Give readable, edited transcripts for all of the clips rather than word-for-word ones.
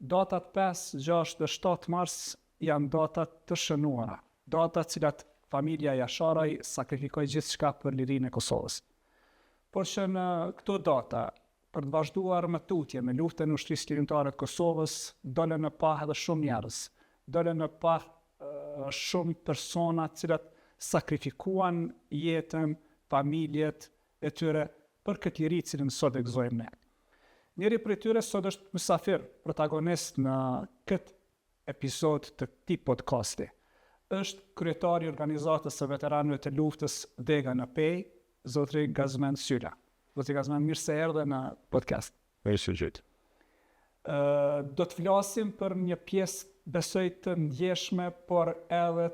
datat 5, 6 dhe 7 mars janë datat të shënuara, datat cilat familja Jasharaj sakrifikoi gjithçka për lirinë e Kosovës. Por që në këto data, për të vazhduar me tutje me luftën e ushtrisë lirimtare të Kosovës, dolën në pah edhe shumë njerëz, dolën në pah shumë persona të cilat sakrifikuan jetën, familjet e tyre për këtë liri cilën sot e gëzojmë ne. Njëri prej tyre sot është mysafir, protagonist në këtë episod të këtij podcasti. Është kryetari i organizatës së veteranëve të luftës Dega në Pej, zotri Gazmend Sylla. Zotri Gazmend, mirë se erdhe në podcast. Mirë se gjithë. Do të flasim për një pjesë besoj të ndjeshme, por edhe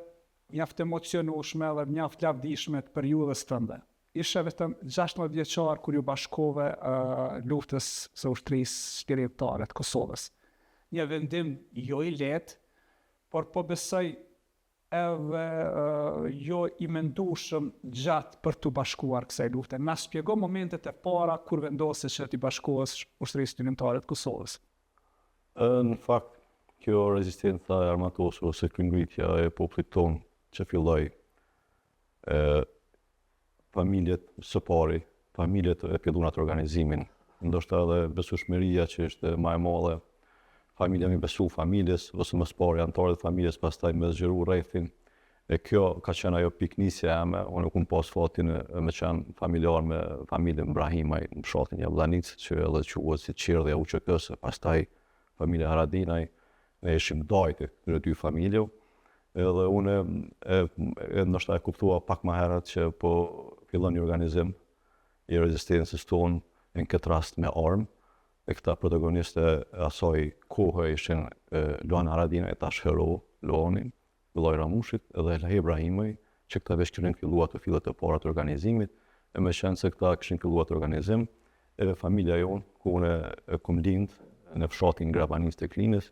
mjaft emocionueshme dhe mjaft lavdishme të periudhës tënde. Ishe vetëm 16 vjeçar kur ju bashkove luftës së ushtrisë lirimtare të Kosovës. Një vendim jo i lehtë, por po besoj edhe jo i mendueshëm gjatë për të bashkuar kësaj lufte. Na shpjego momentet e para kur vendose që ti bashkohesh ushtrisë lirimtare të Kosovës. Në fakt, kjo rezistenca e armatosur ose kringritja e popullit tonë që filloi familjet së pari, familjet e pjellunat organizimin, ndoshta edhe besueshmëria që është më e madhe, familja mi besu familjes, ose më së pari anëtarët e familjes, pastaj me zgjeru rrethin. E kjo ka qenë ajo piknisja eme, unë nuk pas fatin me qenë familjar me familjen Ibrahimaj në fshatin Javllanicë, që edhe quhet si Qirdhja UÇK-s, pastaj familja Haradinaj, ne ishim dajtë këtyre dy familje. Edhe unë ndoshta e kuptua pak më herët që po fillon një organizim i rezistencës tonë, në këtë rast me armë. E këta protagoniste asaj kohë ishin Luan Haradinaj, tash hero Luani, Vëllai Ramushit, edhe Elhaj Ibrahimaj, që këta veç kishin filluar të fillet e para të organizimit, e me qenë se këta kishin filluar të organizim, edhe familja jonë, ku unë kom lind në fshatin Grabanis të Klinës,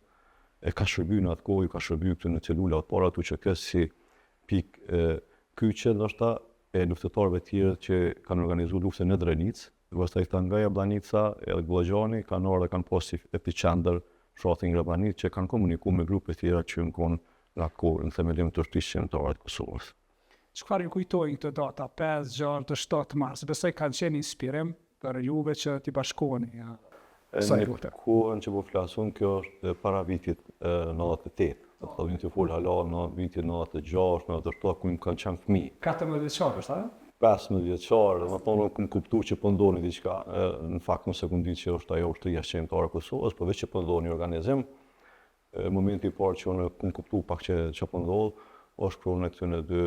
e ka shërby në atë kohë, ka shërby këtë në celula të para UÇK-s si pik kyçe ndoshta e luftëtarëve tjerë që kanë organizuar luftën në Drenicë, pastaj këta nga Jabllanica edhe Vllajani kanë ardhur dhe kanë pasur epicentër fshatin Grabanis që kanë komunikuar me grupe të tjera që kanë në atë kohë në themelim të ushtrisë lirimtare të Kosovës. Çfarë ju kujtojnë këto data 5, 6 dhe 7 mars? Besoj kanë qenë inspirim për juve që ti bashkoheni. Në kohën që po flasun, kjo është para vitit 98. Ata vinë të fol hala në vitin 96, 97, ku më kanë qenë fëmijë. 14 vjeçar, është a? 15 vjeçar, dhe më thonë këmë kuptu që po ndoni diçka. Në fakt nëse këmë ditë që është ajo ushtria lirimtare e Kosovës, po veç që po ndoni organizim. Momenti i parë që unë këmë kuptu pak që po ndodh, është kërën e këtyne dy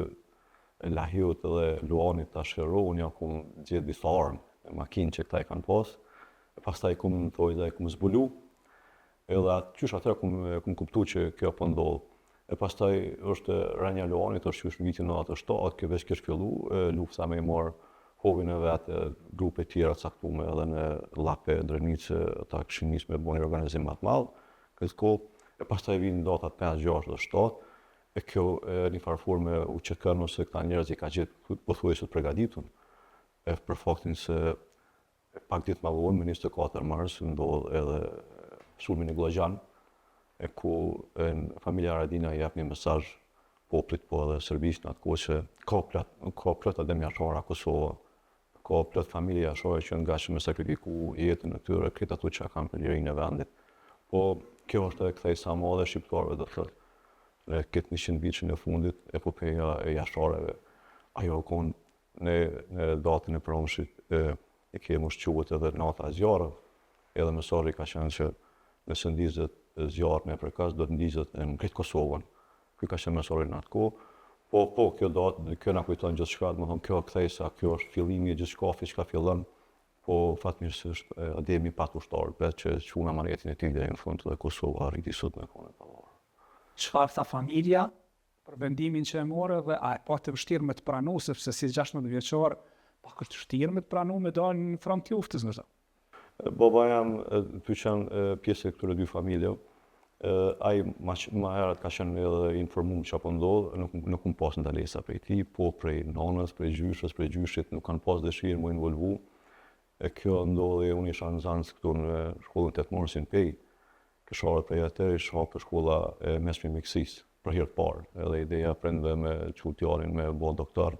Lahiut dhe Luanit tash hero, unë ja këmë gjetë disa armë, makinë që këta i kanë pas. Pastaj këmë thoi dhe këmë zbulu, edhe qysh atëra këmë kuptu që kjo po ndodh. E pastaj është rënja Luanit, është qysh në vitin 97, kjo veç kështë fillu, lufta me i marë hovin e vetë, grupe tjera caktume edhe në Llape, Drenicë, ata këshin njës me bo një organizim matë malë, këtë kohë, e pastaj vinë datat 5, 6 dhe 7, e kjo një farforme UÇK-n ose këta njerëz i ka gjithë pothuajse të përgatitun, për faktin se pak ditë më vonë, në 24 mars, ndodh edhe sulmi në Glogjan, e ku familja Haradinaj jep një mesazh popullit po edhe Serbisë në atë kohë që ka plot adem jashara Kosova, ka plot familje jashare që gatshëm me sakrifiku jetën e tyre, këtë ato që kanë për lirinë e vendit. Po kjo është edhe kthesa e madhe shqiptarëve, do thotë. Në këtë 100 vitin e fundit, epopeja e jashareve, ajo kon në datën e promshit e kemi ushquhet edhe nata e zjarreve, edhe mesazhi ka qenë që nëse ndizet zjarri me përkas, do të ndizet në krejt Kosovën. Ky ka qenë mesazhi në atë kohë. Po, kjo datë, kjo na kujton gjithçka, domethënë kjo kthesa, kjo është fillimi i gjithçka, çka fillon, po fatmirësisht ademi pat ushtar, vetë që çuna marrjetin e tij deri në fund dhe Kosova arriti sot me kohën e pavarur. Çfarë tha familja për vendimin që e morë dhe a e patë vështirë me të pranu, sepse si 16 vjeçar, pak është vështirë me të pranu me dalë në front të luftës, nështë? Baba jam të qenë pjesë e këtyre dy familje. Ai më herët ka qenë edhe informuar çfarë ndodh, nuk kam pas ndalesa prej tij, po prej nonës, prej gjyshës, prej gjyshit, nuk kanë pas dëshirë më involvu. E kjo ndodhi, unë isha në Zansk këtu në shkollën 8 Morsin Pej. kësharët prej atëri shkapë shkolla e mesme mjekësisë për herë të parë. Edhe ideja prindve me çu djalin me bo doktor.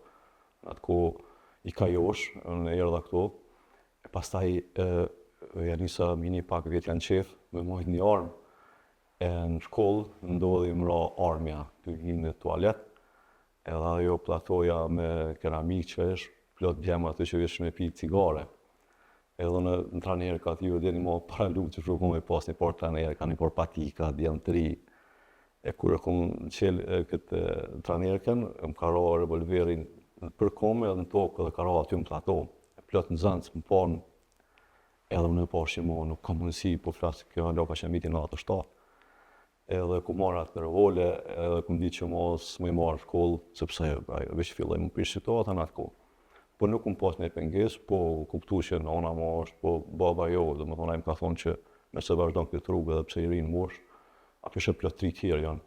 Atë kohë i kajosh, unë erdha këtu. E pastaj ja nisa mini pak vjet janë qef me mojt një armë. E në shkollë ndodhi më ra armja, të hinë në tualet. Edhe ajo platoja me keramik që është, plot djema aty që vishë me pi cigare. Edhe në tranerë ka t'ju dhe një mo para lumë që shukon me pas një por tranerë, ka një por patika, djemë të ri. E kur e kom qelë këtë tranerëken, më ka ra revolverin për kome edhe në tokë edhe ka ra aty në plato. E plot në zëndës më parë, edhe më në parë që mo nuk kam mundësi, po flasë kjo loka që miti në atë 7. Edhe ku marrë atë revole, edhe ku di që mos më i marrë shkollë, sepse veç filloj më prish situata në atë kohë. Po nuk më pas një pengesë, po kuptu që nona ma është, po baba jo, dhe më thonë, më ka thonë që nëse vazhdon këtë rrugë edhe pse i rinë mosh, apo që plot 3 tjerë janë,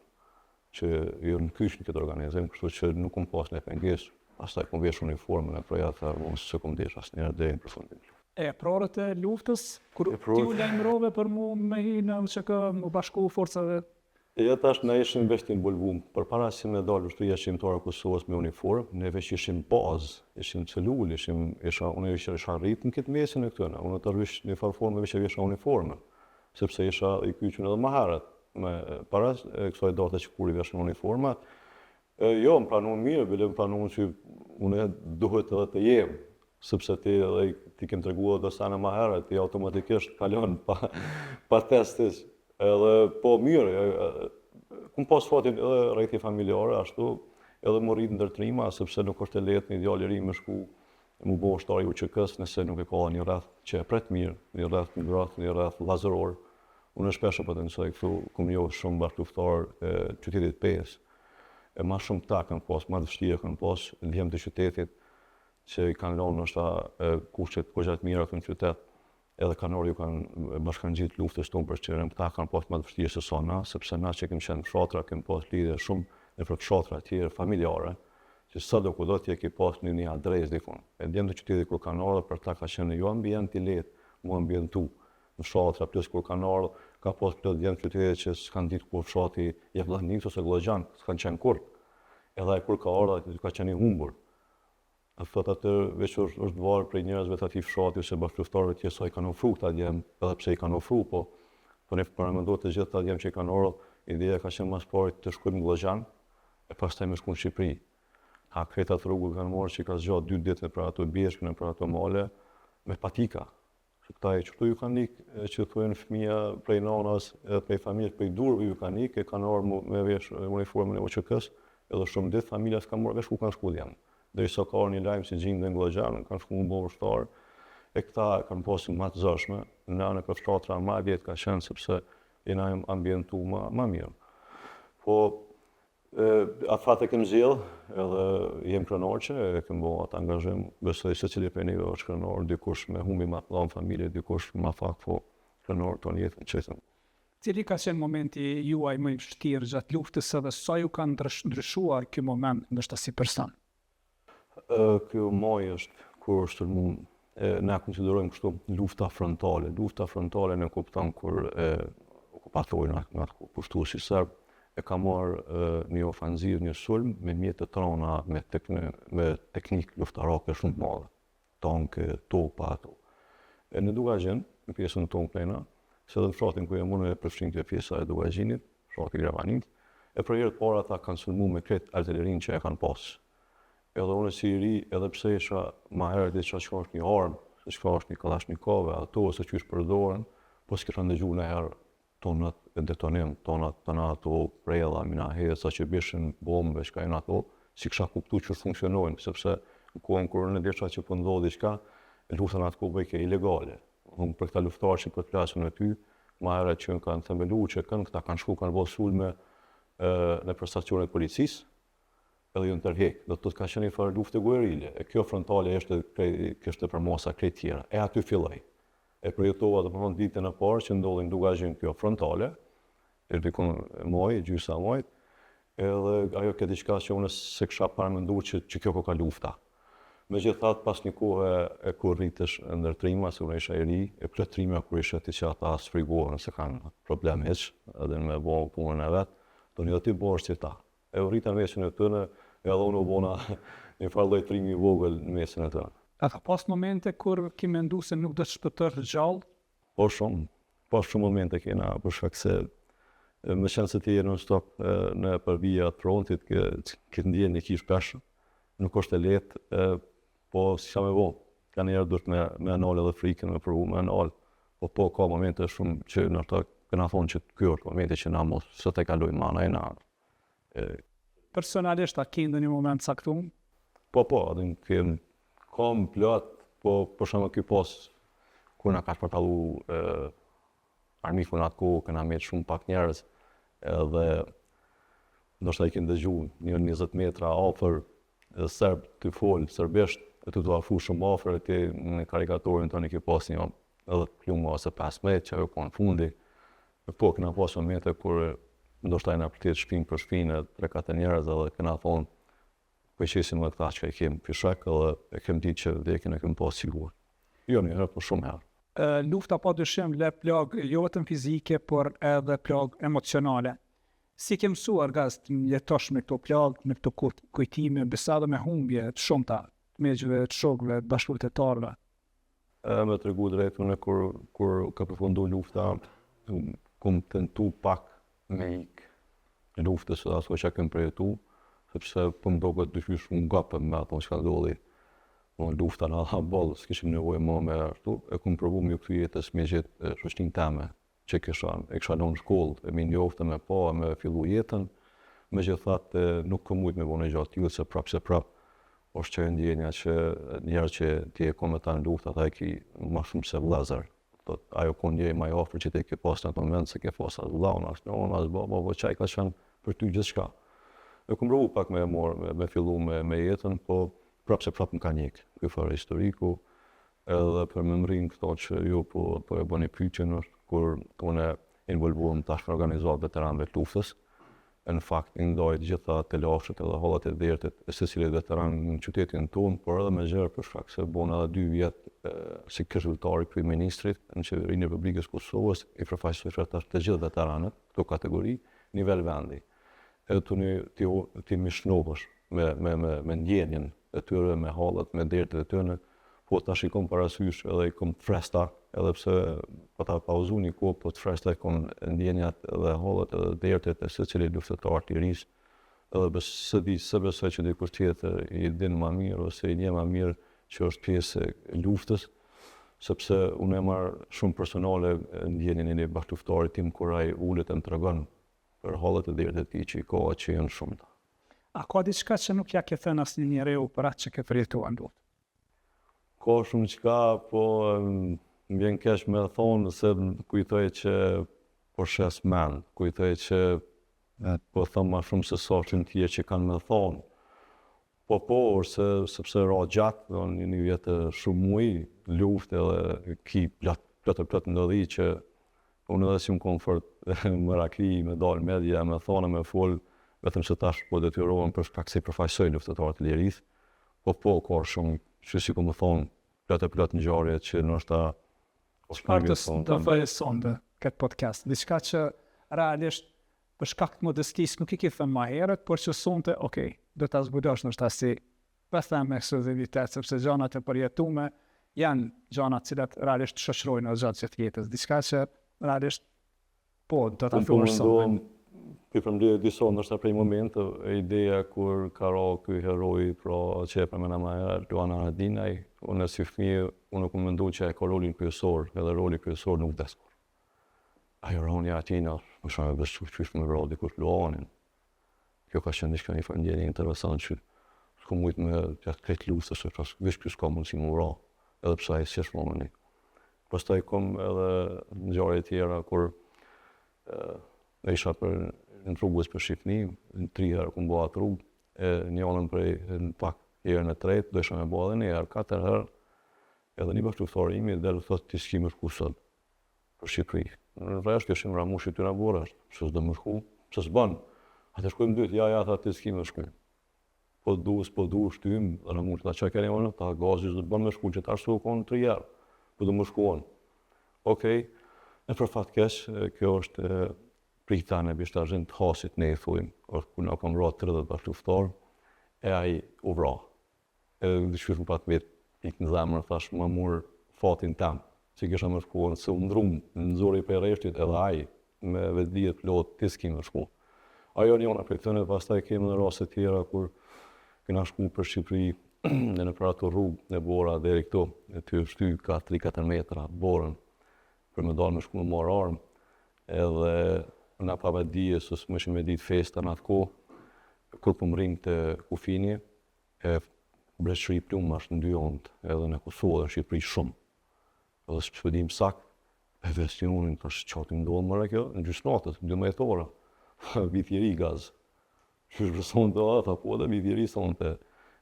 që janë në kysh në këtë organizim, kështu që nuk më pas një pengesë, pastaj kom vesh uniformën e proja të unë se kom desh asnjëherë deri në përfundim. E prorët e luftës, kur ti u lajmërove për mu me hi në që ka më bashku forcave? Ja tash ne ishim veç të involvuar. Përpara se me dalë ushtria shqiptare e Kosovës me uniformë, ne veç ishim bazë, ishim celul, unë isha rrit në këtë mesin e këtëna. Unë të rrish një farformë veç e visha uniformën, sepse isha i kyqën edhe më herët. Para kësaj date që kur i veshën uniformat, jo, më pranuan mirë, bile më pranuan që unë duhet edhe të jem, sepse ti kem treguar do sane më herët, ti automatikisht kalon pa testis. Edhe po mirë, kum pas fatin edhe rrejti familjare, ashtu, edhe më rritë ndërtrima, sepse nuk është e letë një djalë i ri me shku, mu bo shtari UÇK-s, nëse nuk e ka një rreth që e pret mirë, një rreth ngrat, një rreth lazëror. Unë shpeshe për të nësaj këtu, kum jo shumë bashkëluftar qytetit 5. E ma shumë ta kanë pas, ma të vështirë kanë pas ndjem të qytetit, që i kanë lonë nështë kushtet mira këtu në qytet. Edhe kanori ju kanë bashkangjitë luftës tonë për qërëm, këta kanë pas më të vështirë se sa na, sepse na që kemë qenë fshatra, kemë pas lidhje shumë në për fshatra tjerë familjare, që sa do ku do t'je ke pas një adres dikun. E ndjem të qytetit kur kanë ardhur, për ta ka qenë jo ambient i lehtë, mu ambientu në fshatra, plus kur kanë ardhur, ka pas plot ndjem të qytetit që s'kan ditë ku fshati Jevllahnik ose Glloxhan, s'kan qenë kurrë. Edhe kur ka ardhur, aty ka qenë i humbur. A thot atë veç është varë prej njerëzve të ati fshati ose bashkëluftarëve tjerë sa i kanë ofru këta djemë, edhe pse i kanë ofru, po ne paramendojmë të gjithë këta djemë që i kanë ardhur, ideja ka qenë mas parit të shkojmë në Glloxhan e pastaj me shku në Shqipëri. Ha kretat rrugë kanë marrë që ka zgjatë 2 ditë për ato bjeshkë, për ato male, me patika. Këta e qëtu ju kanë ikë, që thujen fëmija prej nanas, edhe prej familjes, prej durve ju kanë ikë, e kanë ardhur me vesh uniformën e UÇK-s, edhe shumë ditë familja s'ka marrë vesh ku kanë shku djemë. Derisa ka një lajmë si gjindë në Glloxhan, kanë shku në bo vështarë, e këta kanë pasin ma të zëshme, në anë e fshatra ma vjetë ka qenë, sepse jena ambientu ma mirë. Po, afat e kem zhjellë, edhe jem krenar që e kem bo atë angazhim, besoj se cili për njëve është krenar, dikush me humbi ma të dhamë familje, dikush ma fak, po krenar të një jetën qëtëm. Cili ka qenë momenti juaj më i vështirë gjatë luftës edhe sa ju kanë ndryshuar ky moment ndoshta si person? Kjo maj është kur është mund, ne konsiderojmë kështu lufta frontale. Lufta frontale në kupton kur okupatori në atë pushtuesi serb e ka marrë një ofanzivë, një sulm me mjete të trona, me teknikë luftarake shumë të madhe. Tanke, topa ato. Në Dugazhin, në pjesën tonë plena, se dhe në fshatin ku jam unë e përfshin këtë pjesa e Dugazhinit, fshati Gravanit, e për herë të parë ata kanë sulmu me kretë artillerinë që e kanë pasë. Edhe unë si i ri, edhe pse isha ma herët që ka është një armë, se që është një kalashnikove, ato ose që është përdoren, po s'kisha ndëgju në herë tonat e detonim, tonat të në ato prejela, minahet, sa që bishin bombe, që ka jenë ato, si kisha kuptu që funksionojnë, sepse në kohën kur në desha që po ndodhi diçka, luftën atë kohë bëjke ilegale. Unë për këta luftarë që për të plasën e ty, ma herët që kanë themelu që këta kanë shku, kanë bërë sulme në prestacionet policisë, edhe ju në tërhek, do të ka qenë një farë luftë guerile. E kjo frontale kështë për mosa krejt tjera. E aty filloj. E projektova të përmën ditën e parë që ndodhin Dugazhin kjo frontale, e dikun moj, gjysa mojt, edhe ajo këtë diçka që unë se kësha paramendu që kjo ka lufta. Megjithatë, pas një kohe e kur rritesh ndër trima, se unë isha i ri, e plot trima kur isha ti që ata sfriguohen se kanë problem hiç, edhe me bo punën e vet, do një ti bosh si ta. E u rrita mesin e tëne, edhe unë u bona një farë lloj trimi i vogël në mesin e tëne. A ka pas momente kur ki mendu se nuk do të shpëtosh gjallë? Po shumë momente kena, për shkak se me qenë se ti je non-stop në përvija të frontit, këtë ndjen një kish peshë, nuk është e lehtë, po si ka me bo, ka njerë duhet me anal edhe frikën, me përvu me anal, po ka momente shumë që në të këna thonë që kjo është momente që na mos së të kalojnë mana e na. Personalisht, a ke ndonjë moment caktuar? Po, edhe kam plot, po për shembull ky pas kur na ka shpërtallu armiku në atë kohë, këna met shumë pak njerëz, edhe ndoshta i kanë dëgju një 20 metra afër serb të fol serbisht, e të afu shumë afër, ti në karikaturin tonë ke pas një edhe plumë ose 15 që ajo po në fundi. Po këna pas momente kur ndoshta na pritet shpinë për shpinë 3-4 njerëz edhe këna thonë po qesim me këta që e kem pishak edhe e kem ditë që vdekjen e kem pas sigur. Jo një herë, po shumë herë. Lufta pa dyshim le plagë jo vetëm fizike, por edhe plagë emocionale. Si ke mësuar gaz të jetosh me këto plagë, me këto kujtime, besado me humbje të shumta, të mejgjve, të shokëve, të bashkëpunëtorëve? Me tregu drejt, unë kur ka përfundu lufta, kom tentu pak me ik në luftës së aso që kem përjetu, sepse po më doket dyshysh unë gapëm me ato që ka ndodhi. Lufta në adha bollë, s'kishim nevojë më me ashtu, e kom provu me këtu jetës me gjithë shoqërinë teme, që e kisha në shkollë, e mi njofte me pa, me fillu jetën, megjithatë nuk kam mujt me bënë gjatë tillë se prap është që ndjenja që njerë që ti e kom me ta në luftë, ata e ki ma shumë se vëllezër. Ajo ku ndjej ma i afër që ti ke pas në atë moment se ke pas atë vëllau, as non, as baba, po çaj ka qenë për ty gjithçka. E kom provu pak me fillu me jetën, po prap më ka njek, ky farë historiku, edhe për me mrin këto që ju po e bëni pyetjen është kur unë involvuam tash në organizat veteranëve të luftës. Në fakt, ndoj të gjitha telashët edhe hallat e dhertit e secilit veteran në qytetin tonë, por edhe me gjerë për shkak se bon edhe 2 vjetë si këshilltar i kryeministrit në qeverinë e Republikës Kosovës, i përfaqësoj të gjithë veteranët, këto kategori, nivel vendi. Edhe ti mishnohësh me ndjenjen e tyre, me hallat, me dhertit e tyre, po tash i kom parasysh edhe i kom fresta, edhe pse po ta pauzu një kohë, po të fresta i kom ndjenjat edhe hallat edhe dhertit e secilit luftëtar të ris, edhe se besoj që dikush tjetër i din më mirë ose i nje më mirë që është pjesë e luftës, sepse unë e marr shumë personale ndjenjen e një bashkëluftarit tim kur ai ulet e më tregon për hallat e dhertit e tij që i ka që janë shumëta. A ka diçka që nuk ja ke thënë asnjë njeriu për atë që ke përjetuar në luftë? Ka shumë qka, po më vjen keq me thonë se kujtoj që po shes mend, kujtoj që po thëmë ma shumë se sa që në tjerë që kanë me thonë. Po, sepse ra gjatë, një vjetë shumë muj, luftë edhe ki plot ndodhi që unë edhe si më komfort më rakri, me dalë media, me thonë, me folë, vetëm se tash po detyrohen për shkak se i përfaqësoj luftëtarët e lirisë, po ka shumë që si ku më thonë, plot ngjarje që ndoshta çfarë do bëj sonde këtë podcast, diçka që realisht për shkak të modestisë nuk i ke thënë më herët, por që sonte, okay, do ta zbulosh ndoshta si pas me ekskluzivitet, sepse gjanat e përjetuara janë gjana të cilat realisht shoqërojnë në gjatë të jetës, diçka që realisht po do ta thuash sonde. Ky përmbledh disa ndoshta prej momenteve, ideja kur ka ra ky heroi pra që e përmenda më herët, Luana Haradinaj, unë si fëmijë, unë nuk mendu që e ka rolin kryesor, edhe roli kryesor nuk vdes kur. Ajo roni atina, më shumë e besu qysh me vra dikush Luanin. Kjo ka qenë diçka një farë ndjenjë interesant që s'ku mujt me gjatë krejt luftës, veç ky s'ka mundësi më vra, edhe pse ai s'është momenti. Pastaj kom edhe ngjarje tjera kur e isha për në rrugës për Shqipni, në 3 herë ku bëha atë rrugë, njënën prej në pak herën e tretë, do isha me bëha edhe një herë, 4 herë, edhe një bashkëluftar imi dhe thotë ti s'ki më shku sot për Shqipëri. Në rresht këshim ramushi ty në borë, se s'do më shku, se s'ban. Atë shkojmë dytë, ja, tha ti s'ki më shku. po du shtym, dhe në mund të që keni unë, ta gazi që të bënë me shku që ta shtu konë 3 herë, po du më shkuon. Okej, në për fat keq, kjo është prita në bishtarzin të hasit ne i thujmë, është ku në kam ra 30 bashkë luftar, e ai u vra. Edhe në shqysh më pat vetë, ikë në zemër, thash më murë fatin tem, që kisha më shkuon, se u ndrum, në zori për reshtit, edhe ai, me vetëdijet plot, ti s'ki më shku. Ajo njona për këtëne, pastaj kemi në raste tjera, kur kena shku për Shqipëri, në për ato rrugë në Bora, deri këto, e ty shty ka 3-4 metra borën, për me dalë me shku me marë armë, edhe na pa me dije, së më ishim me ditë festa në atë kohë, kur po më rinjë të kufini, e breshëri plumë ashtë në 2 ondë, edhe në Kosovë dhe në Shqipëri shumë. Edhe shpëdim sak, e vestionin të qatë ndonë mëre kjo, në gjyshnatët, 12 ora, vitjeri gaz. Që shbërson të ata, po edhe vitjeri sonte.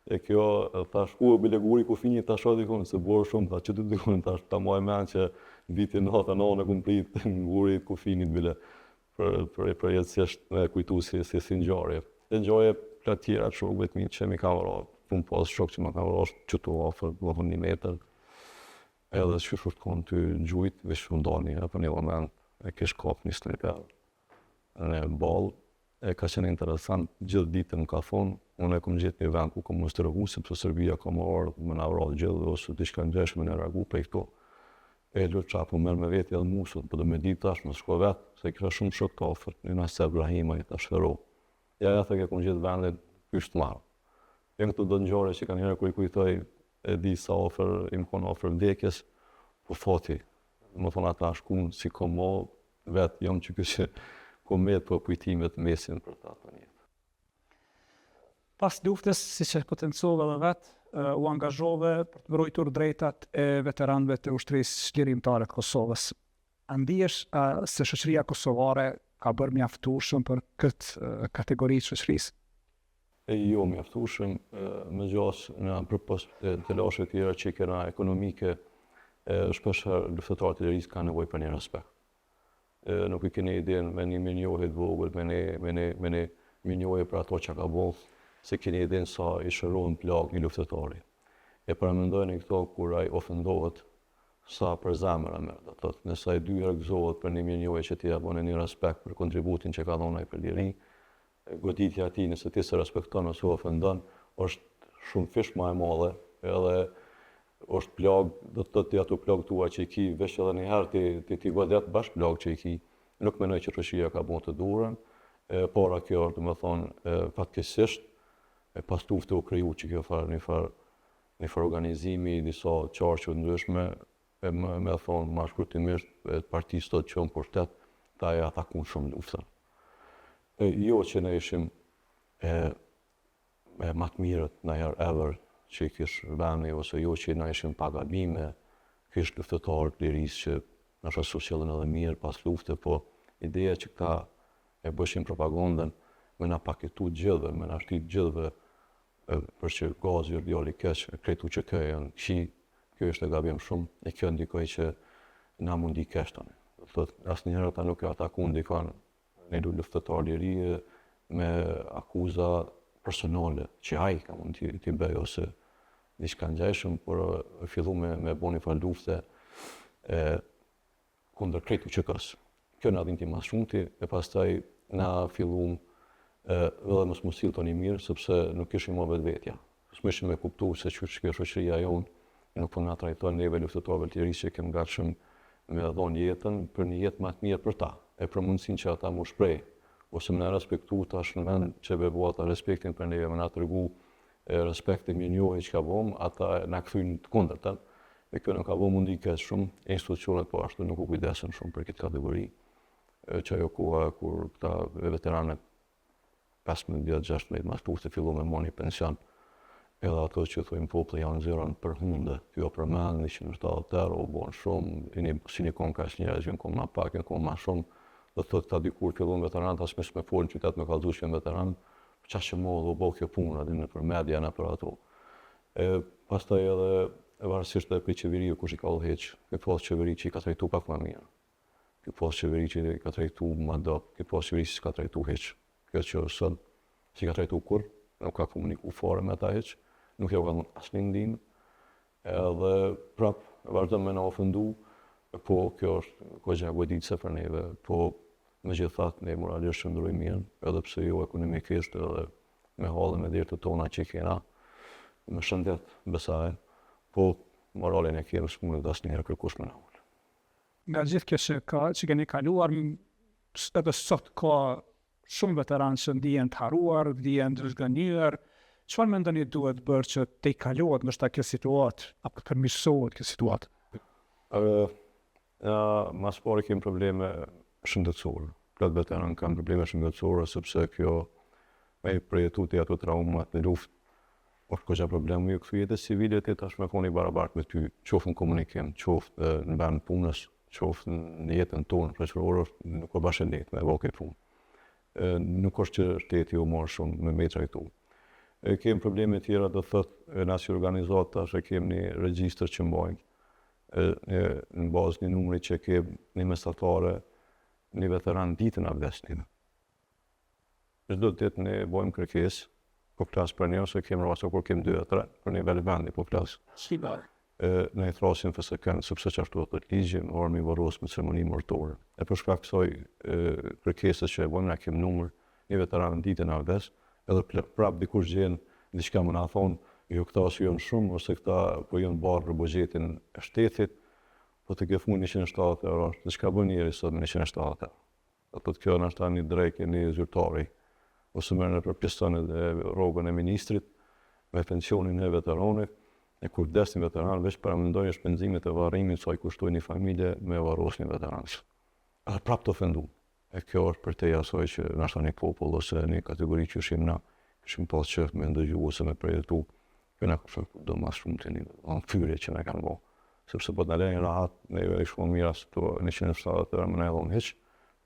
E kjo, ta shku e bileguri kufini, ta shë dikon, se borë shumë, ta që të dikon, ta maj men që vitin nata në kumë prit në gurit kufinit bile, për jetësisht me kujtu si ngjarje. E ngjarje të tjera të shokëve të mi që mi ka vëra, punë pas shok që ma ka vëra është që të ofër, vëhën 1 metër, edhe që është konë të gjujt, veç që ndani, e për një moment, e kish kap një sniper në balë, e ka qenë interesant, gjithë ditën ka thonë, unë e kom gjithë një vend ku kom mos të rëgu, sepse Serbia ka më ardhë, më në avrat gjithë, ose diçka ndeshme në rëgu prej këto. E lërë qa po merë me vetë edhe musët, po dhe me ditë tash më shko vetë, se kisha shumë shok të ofër, një nëse Ibrahima i tash Fero. Ja e thë ke kom gjithë vendit pysht marë. E në këtu do ngjarje që kanë herë kur i kujtoj, e di sa ofër, im konë ofër vdekjes, po fati, më thonë ata shkun si komo, vetë jam që kështë komet për kujtimet mesin për ta të njëtë. Pas luftës, si që potencove dhe vetë, u angazhove për të mbrojtur drejtat e veteranëve të ushtrisë çlirimtare të Kosovës. A ndihesh se shoqëria kosovare ka bërë mjaftueshëm për këtë kategori të shoqërisë? Jo mjaftueshëm, me gjasë në përpos të lashe tjera që kena ekonomike, shpeshher luftëtarët e lirisë kanë nevojë për një respekt. Nuk i keni idenë me një minjohje të vogël, me një minjohje për ato që ka bëllë, se keni idenë sa i shërohen plagë një luftëtari. E paramendojnë këto kur ai ofendohet sa për zemër e merë, do të thotë, nëse ai 2 herë gëzohet për një minjohje që ti ja bën një respekt për kontributin që ka dhënë ai për liri, goditja e tij nëse ti se respekton ose ofendon, është shumë fish më e madhe, edhe është plagë, do të thotë ato plagë tua që i ki, veç edhe një herë ti godet bash plagë që i ki, nuk mendoj që shoqëria ka bën të durën, para kjo, do të thonë, fatkeqësisht pas lufte u kriju që kjo një farë organizimi, disa qarqe të ndryshme, me thonë ma shkrutimisht, partisë të qënë për shtet, ta e atakun shumë luftën. Jo që ne ishim ma të mirët në herë ever që i kish veni, ose jo që ne ishim pagabime, kish luftëtarë të lirisë që nështë socialën edhe mirë pas lufte, po ideja që këta e bëshin propagandën, me na paketu gjithëve, me na shtit gjithëve, për që gazi është djali keq, kretu që kjo janë këqi, kjo është e gabim shumë, e kjo ndikoj që na mundi keq tani. Asë njëherë ata nuk e ataku ndikan një luftëtar lirije me akuza personale, që ai ka mund t'i bëj ose diçka ngjajshëm, por fillu me bo një farë lufte kundër kretu që kës. Kjo na dhinti mas shumëti, e pastaj na fillum edhe mos mu silë tani mirë, sepse nuk ishim më vetvetja. S'më ishim me kuptu se që kjo shoqëria jonë, nuk po nga trajtojnë neve luftëtarëve të lirisë që kemë gatshëm me dhonë jetën për një jetë më të mirë për ta, e për mundësinë që ata mu shprej, ose më na respektu tash në vend që bebo ata respektin për neve, më na tregu respektin një njohje që ka bom, ata na kthyn të kundërtën. Dhe kjo nuk ka bom mundi keq shumë, institucionet po ashtu nuk u kujdesen shumë për këtë kategori, që ajo koha kur këta veteranet 15 vjetë, 16 mas lufte fillu me moni pension, edhe ato që thujmë populli janë zëran për hunde, kjo përmend, 170 u bon shumë, si një konë ka njerëz, një konë ma pak, një konë ma shumë, dhe thotë ta dikur fillu me veteranët, as mes me folë në qytet me kallëzu që në veteran, qa që modë u bo kjo punë, edhe në për media në për ato. Pastaj edhe varësisht edhe për qeveri kush i ka udhëheq, kjo pas qeveri që i ka trajtu pak më mirë, kjo pas qeveri që i ka trajtu më dop, kjo pas qeveri që i ka trajtu heq. Kjo që është sot, që ka trajtu kur, nuk ka komuniku fare me ata hiç, nuk ja ka dhënë asnjë ndihmë, edhe prap vazhdon me na ofendu, po kjo është goxha goditse për neve, po megjithatë ne moralisht shndrojmë mirë, edhe pse jo ekonomikisht edhe me hallën e dirtë tona që kena, me shëndet besaj, po moralin e kemi s'mund të asnjëherë kërkush me na ul. Nga gjithë kjo që keni kaluar, edhe sot ka shumë veteranë që ndihen të haruar, ndihen të zhgënjur. Çfarë mendoni duhet bërë që të kalohet ndoshta kjo situatë, apo të përmirësohet kjo situatë? Mas pari kemi probleme shëndetësore. Plot veteranë kanë probleme shëndetësore sepse kjo me përjetu të ato traumat në luftë është goxha problemi. Këtu jetës civile ti tash me koni barabartë me ty, qoftë në komunikim, qoftë në vend punës, qoftë në jetën tonë shoqërore, nuk ka bashkë lehtë me vokë punë. Nuk është që shteti u morë shumë me trajtu. Kemi probleme tjera, do thotë na si organizata që kemi një regjistër që mbajnë në bazë një numri që kemi një mesatare, një veteran ditën a vdesnin. Çdo ditë ne bëjmë kërkesë, po flas për ne ose kemi rasa kur kemi 2-3 për nivel vendi, po flas. Ne i thrasim FSK-n sepse çashtu të ligji, orë varros me ceremoni mortore. E për shkak kësaj kërkesës që e bëjmë, na kemi numër një veteran ditën a vdes, edhe prap dikush gjen diçka më na thon, jo këta janë shumë ose këta po janë barë për buxhetin e shtetit, po të ke fund 170 euro, diçka bën njëri sot me 170 euro. Apo kjo na shtan një drekë një zyrtari, ose merren për pjesën e rrogën e ministrit, me pensionin e veteranit, e kur vdes një veteran, veç para mendojnë shpenzimet e varrimit sa i kushtoi një familje me varros një veteran. Edhe prap të ofendu. E kjo është për te asoj që na shtan një popull ose një kategori që shim na, kishim pas qef me ndëgju ose me përjetu, këna kështë do mas shumë të një fyrje që na kanë bo. Sepse po të nalejnë rahat, ne i shumë mira së të 170 euro më na e dhonë heq,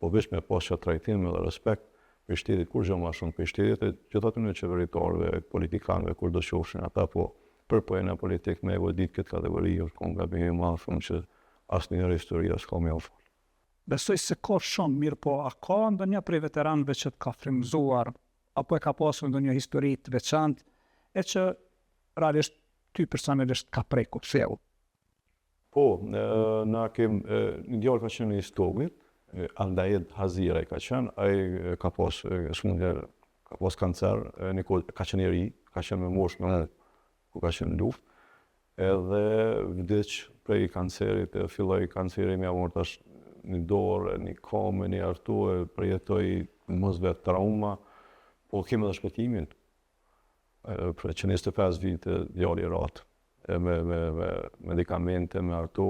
po veç me pas që trajtim dhe respekt për shtetit, kur gjë ma shumë për shtetit e gjithë aty në qeveritarëve, politikanëve, kur do shofshin ata, po për pojena politik me e vodit këtë kategori, është konë gabimi ma shumë që asë njëra historia s'ka me ofër. Besoj se ka shumë mirë, po a ka ndonjë prej veteranëve që të ka frymzuar, apo e ka pasur ndonjë histori të veçantë, e që realisht ty personalisht ka preku thellë? Po, na kem një djalë ka qenë i Stogit, Aldaid Hazira i ka qenë, ai ka pas smundje, ka pas kancer, ka qenë i ri, ka qenë me moshë me unë, ku ka qenë në luftë, edhe vdiq prej kancerit, filloi kanceri me amor tash një dorë, një kome, një artu, përjetoi mos vetë trauma, po kemi edhe shpëtimin. Për që 25 vite djali i ratë, me medikamente, me artu,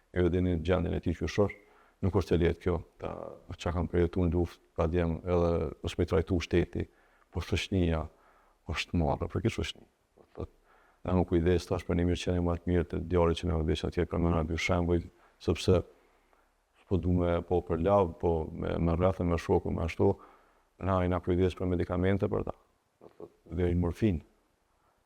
e edhe një gjendjen e tij që shosh, nuk është e lehtë kjo, që kanë përjetu në luftë, pa djem edhe ose me trajtu shteti, po shoqënia është madhe, për këtë shoqëni. Ne më kujdes tash për një mirëqenie më të mirë të djalit që në vdesh atje, kam mëna dy shembuj, sepse s'po du me po për lav, po me rrethën, me shoku, me ashtu, na i na kujdes për medikamente për ta. Dhe i morfin.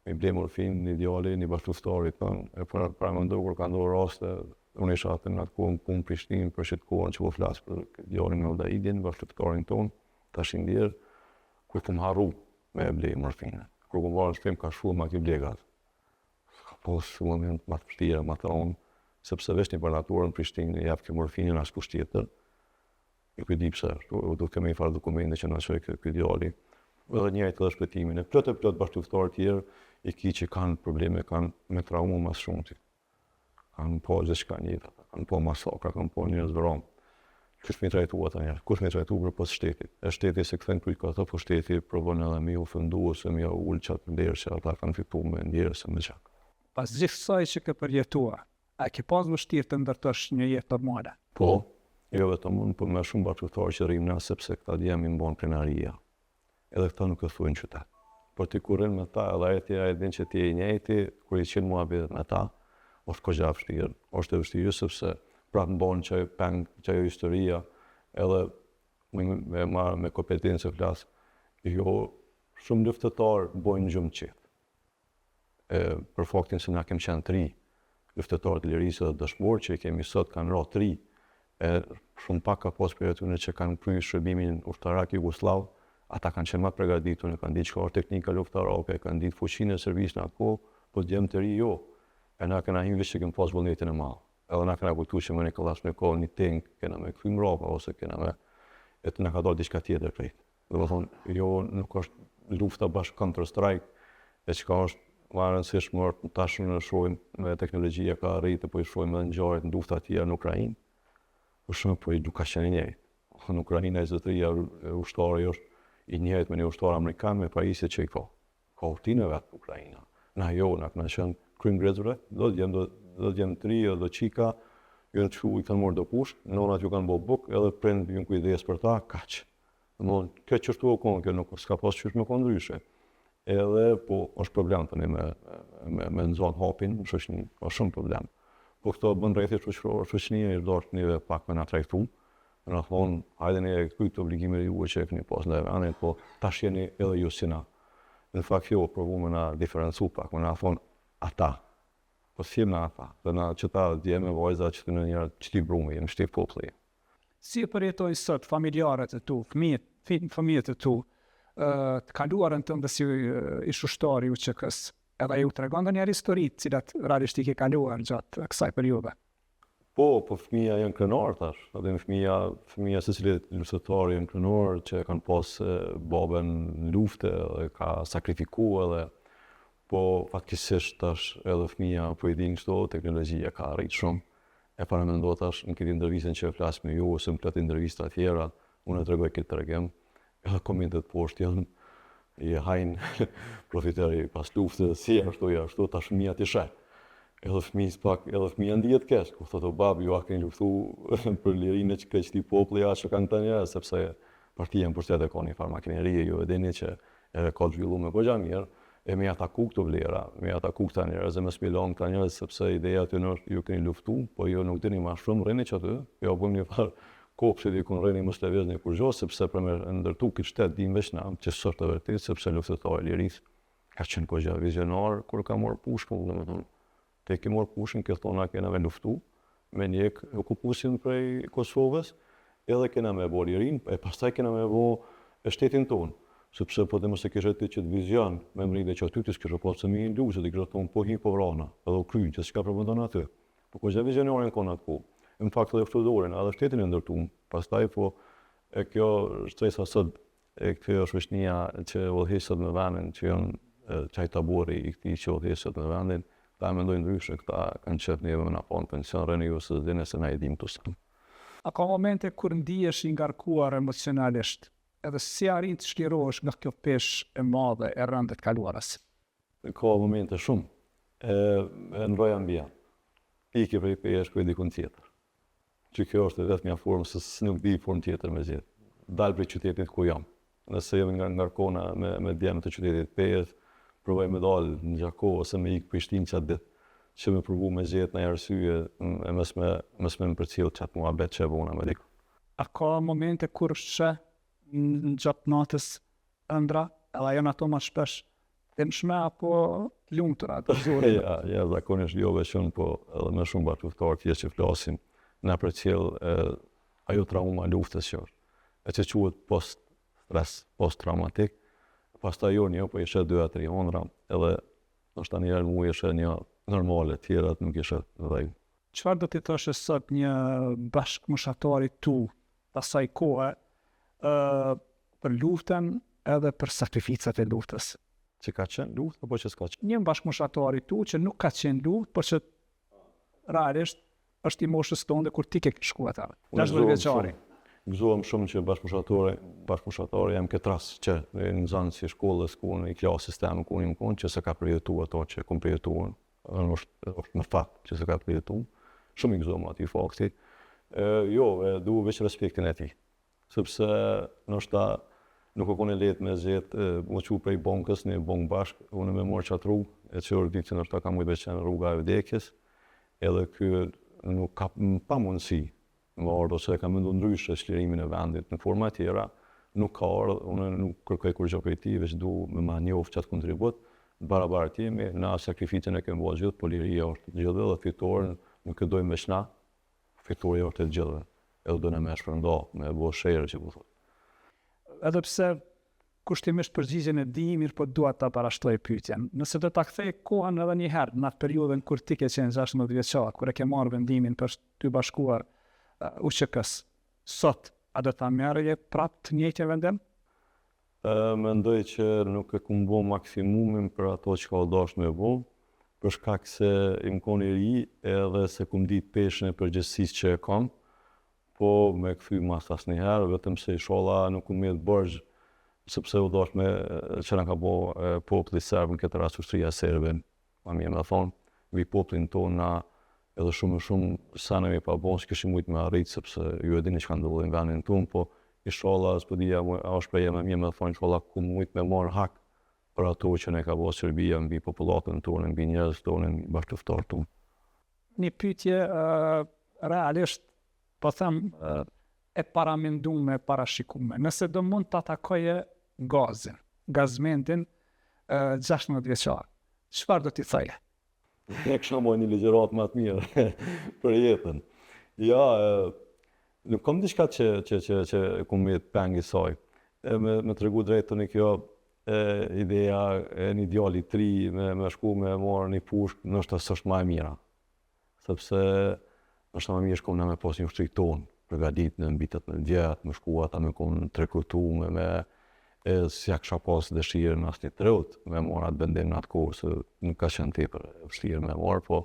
Me i ble morfin një djali, një bashkëftarit tonë, e para më ndohë kur ka ndohë raste, unë isha atë në atë kohën punë Prishtinë për shqit kohën që po flasë për djalin me Aldaidin, bashkëftarin tonë, tash i ndjerë, ku i kom harru me e ble morfinë. Kur kom varë në shpim ka shua ma ki blegat. Ka posë moment ma të pështira, ma të onë, sepse veç një përnaturën në Prishtinë, i japë ke morfinin as kusht tjetër. Nuk i di pse, do kemi i farë dokumente që në qoj këtë djali. Edhe njëjtë edhe shpëtimin. E plot bashkëftarë tjerë i ki që kanë probleme, kanë me traumë mas shumëti. Kanë po gjithçka në jetë, kanë po masakra, kanë po njerëz vramë. Kush me trajtu ata njerëz? Kush me trajtu për pas shtetit? E shteti se kthen kryt ka, po shteti provon edhe me u ofendu ose me u ul çat nderë që ata kanë fituar me njerëz se më çak. Pas gjithë kësaj që ke përjetuar, a ke pas vështirë të ndërtosh një jetë normale? Po, jo vetëm unë, po me shumë bashkëftarë që rrim na sepse këta djem i mbon krenaria. Edhe këta nuk e thuajnë qytet. Por ti kur rrin me ta, edhe ai tjera e din që ti je i njëjti, kur i qenë muhabet me ta, është goxha vështirë. Është e vështirë sepse prapë mbon çaj peng, çaj historia, edhe me kompetencë flas. Jo, shumë luftëtar bojnë gjumë qetë. Për faktin se na kemi qenë 3 luftëtarë të lirisë dhe dëshmorë që i kemi sot kanë ra 3, shumë pak ka pas për atyre që kanë kryer shërbimin ushtarak Jugosllav, ata kanë qenë më përgatitur, kanë ditë çfarë teknika luftarake, kanë ditë fuqinë e servisë në atë kohë, po djemë të ri jo. E na kena hinë që kemë pas vullnetin e madh. Edhe na kena kujtuar që më në kollas me kohë një tank, kena me kthy mbrapa ose kena me na ka dalë diçka tjetër prej. Domethënë, jo nuk është lufta bashkë Counter-Strike, e çka është rëndësishme tash në shohim me teknologjia ka arritë, po i shohim edhe ngjarjet në lufta të tjera në Ukrainë. Për shembull, po i nuk ka qenë njëjtë. Në Ukrainë ai zotëria ushtari është i njëjtë me një ushtar amerikan me pajisje që i ka. Ka urtinë vetë Ukraina. Na kanë qenë kryengrezure, do të jem tri do çika, janë çu i kanë marrë do push, nonat ju kanë bërë buk, edhe prind ju kujdes për ta, kaq. Domthonë, kjo çështu o kon, kjo nuk s'ka pas çysh me kon ndryshe. Edhe po është problem tani me nxon hapin, është shumë problem. Po këto bën rrethi shoqëror, shoqënia i dorë një pak më na trajtu. Në thonë, hajde ne këtu të obligime juve që e këni pas në evene, po tash jeni edhe ju si na. Në fakt jo, provu me na diferencu pak, me na thonë ata. Po s'jem na ata, dhe na që ta djeme vajza që të në njërë qëti brume, jem shti popli. Si e përjetoj sot familjarët e tu, fëmijët e tu, të kaluarën të ndës ish ushtari u QK-s, edhe ju të regon dhe njerë historit, cilat realisht i ke kaluar gjatë kësaj periode? Po fëmija janë krenar tash, edhe fëmija se cilit luftëtari janë krenar që kanë pas babën në lufte dhe ka sakrifiku edhe, po fatkesisht tash edhe fëmija po i din kështu, teknologjia ka arrit shumë. E paramendo tash në këtë intervjistën që flas me ju ose në këtë intervista tjera, unë e tregoj këtë tregim, edhe komentet poshtë janë i hajnë profiteri pas lufte, si ashtu tash fëmija t'i sheh. Edhe fëmija ndihet keq, ku thotë babi ju a keni luftu për lirinë që këti populli që kanë të njerë, sepse partia në pushtet e ka një farë makinerie, ju e dini që e ka zhvillu me goxha mirë, e me ataku këto vlera, me ataku këta njerëz, me spilon këta njerëz, sepse ideja të nështë ju keni luftu, po ju nuk dini ma shumë rrini që aty, jo bëm një farë kopshit i kun rrini mos lëvizni kur gjo, sepse për me ndërtu këtë shtet dim veç nam, që sot të vërtit, sepse luftëtari liris ka qenë goxha vizionar kur ka marrë pushkull, domethënë. Te ke marrë pushën, këtë thona kena me luftu, me njek okupusin prej Kosovës, edhe kena me bo lirin, e pastaj kena me bo shtetin tonë. Sepse po të mëse kishe ti qëtë vizion, me mride që aty të s'kishe po të mi ndu, që të kishe tonë po hi po vrana, edhe u kryjnë, që s'ka përbëndon aty. Po ko që vizionarin kona atë ku. Në fakt edhe fëtudorin, edhe shtetin e ndërtum, pastaj po e kjo shtresa sot, e kjo është vëshnia që vëllëhisët me vendin, që janë qaj tabori i këti që vëllëhisët me vendin, ta mendoj ndryshe, këta kanë qëtë njëve me na po në pension, rëni ju se dhine se na i dim të sëmë. A ka momente kur ndihesh i ngarkuar emocionalisht, edhe si arrin të shlirohesh nga kjo peshë e madhe e rëndet kaluarës? Ka momente shumë, e në roja mbja, iki prej pesh ku e dikun tjetër. Që kjo është vetë mja formë, se nuk di formë tjetër me gjithë. Dalë prej qytetit ku jam. Nëse jemi nga ngarkona me djemë të qytetit pesh, provoj me dalë në Gjako ose me ikë Prishtinë qatë ditë, që me provu me gjetë në arsye e mësme më përcjellë qatë muhabet që e vona me dikë. A ka momente kur shë në gjatë natës ëndra, edhe janë ato ma shpesh të mshme apo lumëtura të zuri? Ja, zakonisht jo veçën, po edhe me shumë bashkëftarë tjesë që flasim, në përcjellë ajo trauma luftës që është, e që quhet post-stres, post-traumatik. Pastaj jo një, po ishe 2-3 ondra, edhe nështë njerë mu ishe një normale, tjerat nuk ishe dhej. Çfarë do t'i thoshe sot një bashkëmoshatari tu të asaj kohe për luftën edhe për sakrificat e luftës? Që ka qenë luftë, apo që s'ka qenë? Një bashkëmoshatari tu që nuk ka qenë luftë, por që realisht është i moshës tonë dhe kur ti ke shku atë. 16 vjeçari. Gëzohem shumë që bashkëmoshatari jam këtë ras që në zanë si shkollës, ku në i klasë sistemi, ku në imë që se ka përjetu ato që kom përjetuën, është në fakt që se ka përjetu, shumë i gëzohem ati fakti. Jo, du veç respektin e ti, sepse nështë nuk o kone letë me zetë, më që prej bankës, një bankë bashkë, unë me morë qatë rrugë, e që orë ditë që nështë ka mujtë veç rruga e vdekjes, edhe kjo nuk ka pa mundësi më ardhë, ose e ka mendu ndryshe shlirimin e vendit në forma tjera, nuk ka ardhë, unë nuk kërkoj kur gjë prej ti, veç du me ma njofë qatë kontribut, barabarët jemi, na sakrificën e kemë bërë gjithë, po liria është gjithë dhe fitorën nuk e dojmë veç na, fitorja është e gjithë, edhe do në me shpërnda, me bërë shere që po thotë. Edhe pse kushtimisht përgjigjen e di, mirë po dua ta parashtoj pyetjen. Nëse do ta kthej kohën edhe një herë në atë periudhën kur ti ke qenë 16 vjeçar, kur e ke marrë vendimin për të bashkuar UÇK-s, sot a do ta merrje prapë të njëjtin vendim? Mendoj që nuk e kum bo maksimumin për ato që ka dash me bo, për shkak se im kon i ri edhe se kum ditë peshën e përgjegjësisë që e kam, po me kthy mas asnjëherë, vetëm se inshallah nuk kum jetë borxh, sepse u dash me që na ka bo populli serb në këtë rast ushtria serbe, ma mirë me thonë, mbi popullin tonë na edhe shumë sa ne pa bo, s'kishim mujt me arrit, sepse ju e dini që ka ndodhur në vendin tonë, po inshallah s'po dija a shpreja më mirë me thonë, inshallah kum mujt me marr hak për ato që ne ka bo Serbia mbi popullatën tonë, mbi njerëzit tonë, mbi bashkëftarët tonë. Një pyetje realisht, po them, e paramendume, e parashikume. Nëse do mund të atakoje gazmendin 16 vjeçar, çfarë do t'i thoje? Ne kësha moj një ligjërat më të mirë për jetën. Ja, nuk kom diçka që kum jetë pengi saj. Me të regu drejtën e kjo ideja e një djali tri me shku me marrë një pushk, nështë s'është ma e mira. Sepse nështë ma mirë shkom në me pas një ushtri tonë, përgadit në mbitet në vjetë, me shku ata me konë të rekrutume, s'ja kësha pas dëshirë në asnjë trut, me marrë atë vendim në atë kohë, se nuk ka qenë tepër vështirë me marrë, po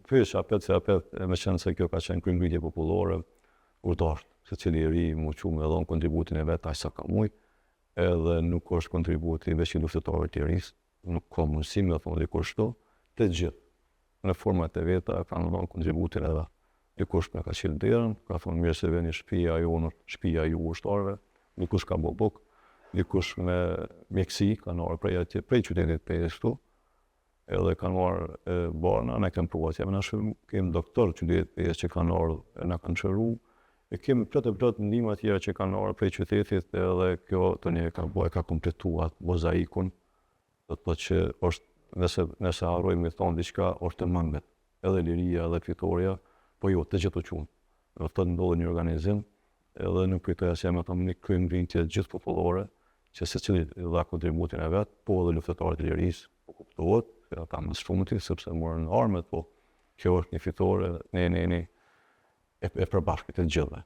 pysh apet me qenë se kjo ka qenë kryengritje popullore, urtasht, se cili i ri mu që me dhonë kontributin e vetë aq sa ka mujt, edhe nuk është kontributi veç i luftëtarëve të ris, nuk ka mundësi me thonë dikush këto, të gjithë, në format e veta kanë dhonë kontributin edhe. Dikush me ka qilë derën, ka thonë mirë se veni shtëpia jonë, shtëpia ju ushtarëve, dikush ka bo buk, dikush me mjeksi, kanë marrë prej qytetit Pejës këtu, edhe kanë marrë barna, ne kemë provat jemi në shumë, kemë doktor qytetit Pejës që kanë marrë, na kanë shëru, e kemi plot ndihma tjera që kanë marrë prej qytetit, edhe kjo të një ka kompletuar mozaikun, do të thotë që është, nëse harrojmë të thonë diçka, është e manget, edhe liria, edhe fitoria, po jo, të gjithë të qunë. Do të thotë ndodhe një organizim, edhe nuk kujtoj asja me thonë një kryengritje gjithë popullore, që secili dha kontributin e vetë, po edhe luftëtarët e lirisë, po kuptohet, ata më shumëti, sepse morën armët, po kjo është një fitore, ne e përbashkët e gjithëve.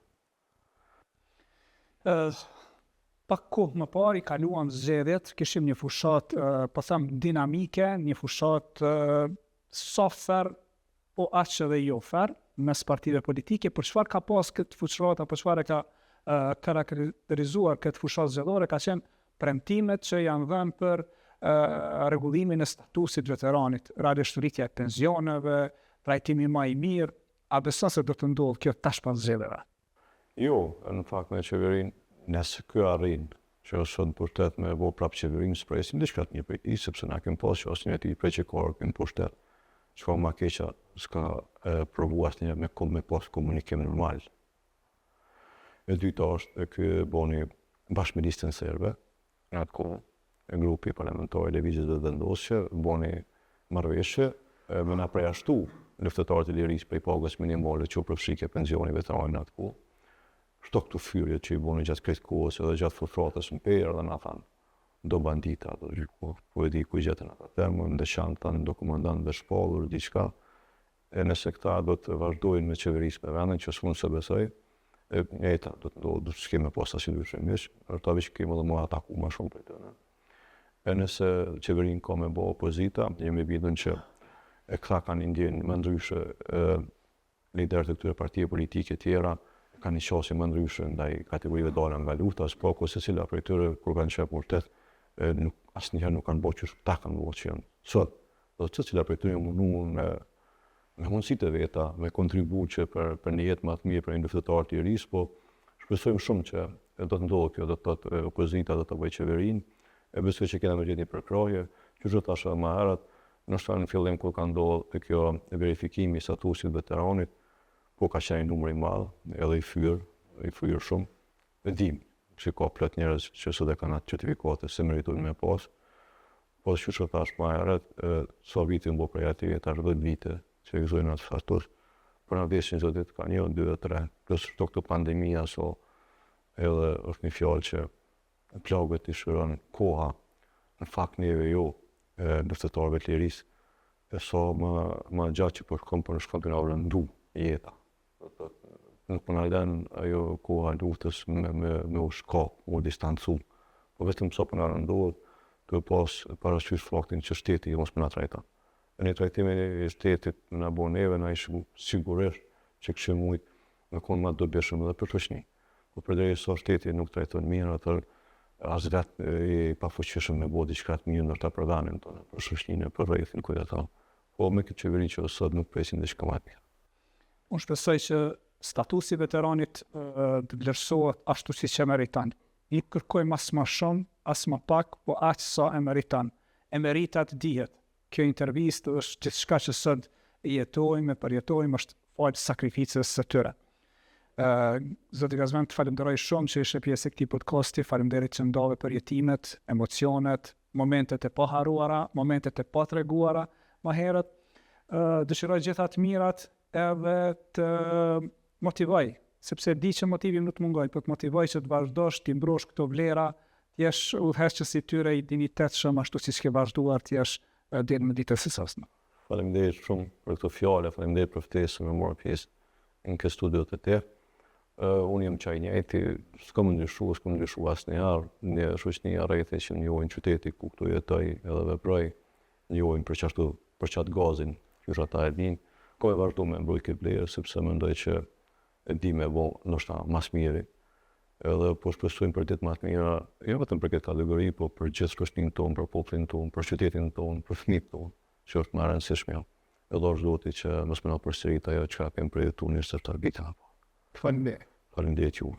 Pak kohë më parë i kaluam zgjedhjet, kishim një fushat, po them dinamike, një fushat sa ferr, po aq edhe jo ferr, mes partive politike, për çfarë ka pas këtë fushat, apo çfarë ka karakterizuar këtë fushat zgjedhore, ka qenë premtimet që janë dhënë për rregullimin e statusit veteranit, realisht rritja e pensioneve, trajtimi më i mirë, a beson se do të ndodhë kjo tash pas zgjedhjeve? Jo, në fakt me qeverinë, nëse kjo arrin, që është në pushtet me bo prapë qeverinë, s'presim diçka të një prej tij, sepse na kemë pas që asnjë ti prej qekarë kemë pushtet, çka ma keqa s'ka provu asnjë me pas komunikim normal. E dyta është ky boni bashkë me listën serbe, në atë kohë, grupi parlamentar i Lëvizjes së Vendosur, boni marrëveshje me na përjashtu luftëtarët e lirisë prej pagës minimale që u përfshikje pensioni veteranëve në atë kohë. Shto këtu fyrje që i boni gjatë krejt kohës edhe gjatë frustratës në perë dhe na thanë do bandita, do gjyko, po e di ku i gjetën ata termë, në deçanta, në dokumandant dhe shpallur, diçka. E nëse këta do të vazhdojnë me qeverisë me vendin që s'mund se besoj, njëta do të ndodhë, do të s'keme pas asnjë ndryshimesh, rëtavi që kemi edhe më ataku më shumë për të. E nëse qeverinë ka me bo opozita, jemi bidën që këta kanë ndjenë më ndryshe liderët e këtyre partije politike tjera, kanë një qasje më ndryshe ndaj kategorive dala nga lufta, s'po ku secila prej tyre kur kanë qenë pushtet, asnjëherë nuk kanë bërë që ta kanë bërë që janë sot. Do të secila prej tyre munduan me mundësitë e veta, me kontribu që për një jetë më të mirë për një luftëtar të ris, po shpresojmë shumë që do të ndodhë kjo, do të thotë opozita do të bëjë qeverinë, e besoj që kena me gjetë një përkraje, që që thashë më herët, nështë në fillim kur ka ndodhë kjo verifikimi i statusit veteranit, po ka qenë numër i madh, edhe i fyr shumë. E dim që ka plot njerëz që sot e kanë atë certifikate se meritojnë me pas. Po që thash më herët, sa vite më prej atij tash 10 vite që ekzistojnë atë status. Për na vjeshin zot ditë kanë 1, 2, 3, plus këto pandemia so edhe është një fjalë që plagët i shëron koha, në fakt neve jo, ndërtetarëve të lirisë, e sa më gjatë që po shkon të na rëndu jeta. Nuk po na lën ajo koha e luftës me u shkop, u distancu. Po vetëm sa po na rëndohet, të pas parasysh faktin që shteti mos më na trajton. Në trajtimin e shtetit na bën neve na ish sigurisht që kishim mujt me kon më dobishëm edhe për shoqëni. Po përderisa shteti nuk trajton mirë atë as vetë i pafuqishëm me bë diçka të mirë ndërta për vendin tonë, për shoqërinë, për rrethin ku jeton. Po me këtë qeveri që sot nuk presin diçka më të mirë. Unë shpresoj që statusi veteranit të vlerësohet ashtu siç e meriton. I kërkojmë as më shumë, as më pak, po aq sa e meriton. E meritat dihet. Kjo intervistë është gjithçka që sot jetojmë, përjetojmë, është fal sakrificës së tyre. Zoti Gazmend, të falenderoj shumë që ishe pjesë e këtij podcasti, faleminderit që ndove për jetimet, emocionet, momentet e paharruara, momentet e patreguara më herët. Dëshiroj gjitha të mirat edhe të motivoj, sepse di që motivi nuk të mungoj, për të motivoj që të vazhdosh, të mbrosh këto vlera, të jesh udhëheqës i tyre i dinjitetshëm ashtu siç ke vazhduar të jesh deri në ditën e sotme. Faleminderit shumë për këtë fjalë, faleminderit për ftesën me marrë pjesë në këtë studio të te. Unë jam qaj njëjti, s'kam ndryshu asnjëherë, në shoqënia rrethe që njohin qyteti ku këtu jetoj edhe veproj, njohin për qatë gazin, që ata e dinë, kam e vazhdu me mbrojt këtë vlerë, sepse mendoj që e di me bo ndoshta mas miri. Edhe po shpresojmë për ditë më të mira, jo vetëm për këtë kategori, po për gjithë shoqërinë tonë, për popullin tonë, për qytetin tonë, për fëmijët tonë, që është më e rëndësishme. Edhe është Zoti që mos më na përsërit ajo çka kemi përjetuar në së tarbitën apo. Faleminderit. Faleminderit juve.